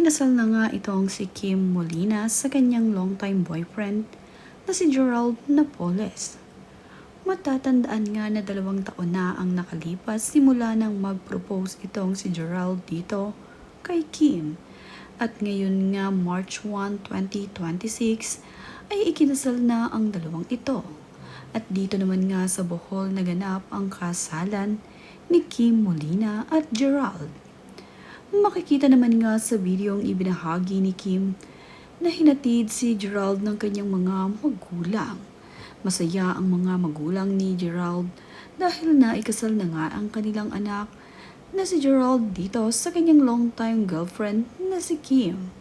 Ikinasal na nga itong si Kim Molina sa kanyang longtime boyfriend na si Gerald Napoles. Matatandaan nga na 2 taon na ang nakalipas simula nang mag-propose itong si Gerald dito kay Kim. At ngayon nga March 1, 2026 ay ikinasal na ang dalawang ito. At dito naman nga sa Bohol naganap ang kasalan ni Kim Molina at Gerald. Makikita naman nga sa videong ibinahagi ni Kim na hinatid si Gerald ng kanyang mga magulang. Masaya ang mga magulang ni Gerald dahil naikasal na nga ang kanilang anak na si Gerald dito sa kanyang longtime girlfriend na si Kim.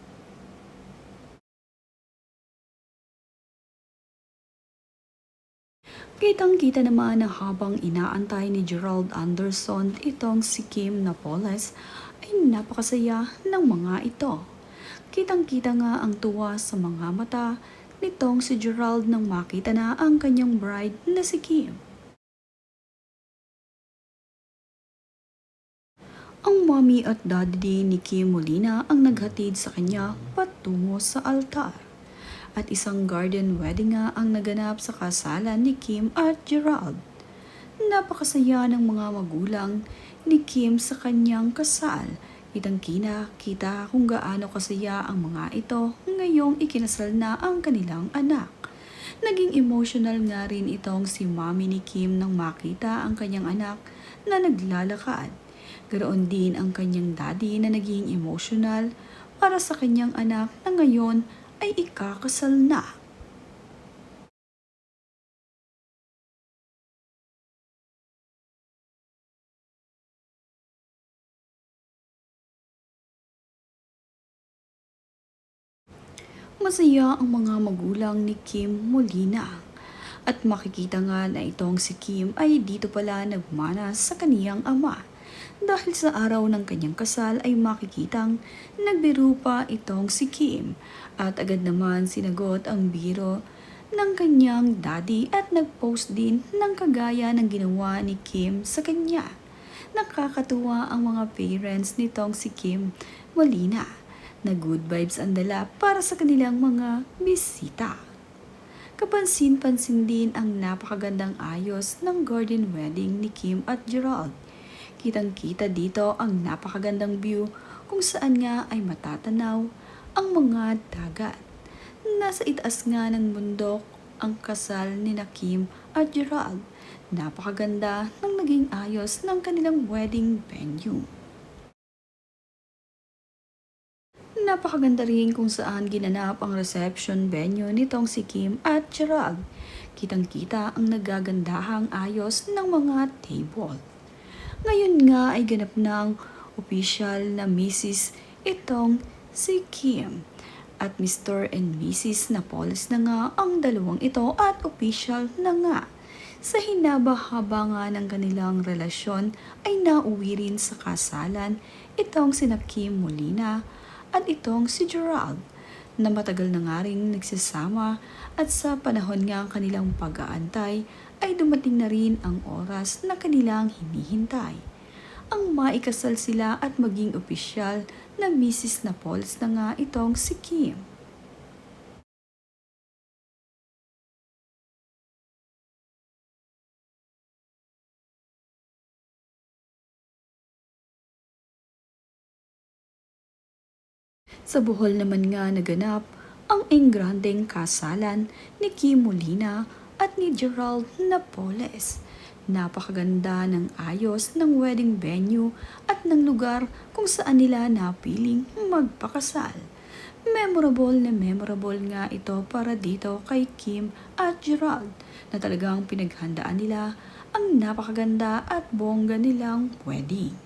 Kitang-kita naman na habang inaantay ni Gerald Anderson itong si Kim Napoles ay napakasaya ng mga ito. Kitang-kita nga ang tuwa sa mga mata nitong si Gerald nang makita na ang kanyang bride na si Kim. Ang mommy at daddy ni Kim Molina ang naghatid sa kanya patungo sa altar. At isang garden wedding nga ang naganap sa kasalan ni Kim at Gerald. Napakasaya ng mga magulang ni Kim sa kanyang kasal. Kitang-kita kung gaano kasaya ang mga ito ngayong ikinasal na ang kanilang anak. Naging emotional nga rin itong si mommy ni Kim nang makita ang kanyang anak na naglalakad. Ganoon din ang kanyang daddy na naging emotional para sa kanyang anak na ngayon ay ikakasal na. Masaya ang mga magulang ni Kim Molina. At makikita nga na itong si Kim ay dito pala nagmana sa kaniyang ama. Dahil sa araw ng kanyang kasal ay makikitang nagbiro pa itong si Kim. At agad naman sinagot ang biro ng kanyang daddy at nagpost din ng kagaya ng ginawa ni Kim sa kanya. Nakakatuwa ang mga parents nitong si Kim Molina na good vibes ang dala para sa kanilang mga bisita. Kapansin-pansin din ang napakagandang ayos ng garden wedding ni Kim at Gerald. Kitang-kita dito ang napakagandang view kung saan nga ay matatanaw ang mga dagat. Nasa itaas nga ng bundok ang kasal ni Kim at Gerald. Napakaganda ng naging ayos ng kanilang wedding venue. Napakaganda rin kung saan ginanap ang reception venue nitong si Kim at Gerald. Kitang-kita ang nagagandahang ayos ng mga table. Ngayon nga ay ganap ng official na Mrs. itong si Kim. At Mr. and Mrs. Napoles na nga ang dalawang ito at official na nga. Sa hinaba-haba nga ng kanilang relasyon ay nauwi rin sa kasalan itong sina Kim Molina at itong si Gerald na matagal na nga rin nagsasama at sa panahon nga kanilang pag-aantay ay dumating na rin ang oras na kanilang hinihintay. Ang maikasal sila at maging opisyal na Mrs. Napoles na nga itong si Kim. Sa Bohol naman nga naganap ang engrandeng kasalan ni Kim Molina at ni Gerald Napoles. Napakaganda ng ayos ng wedding venue at ng lugar kung saan nila napiling magpakasal. Memorable nga ito para dito kay Kim at Gerald na talagang pinaghandaan nila ang napakaganda at bongga nilang wedding.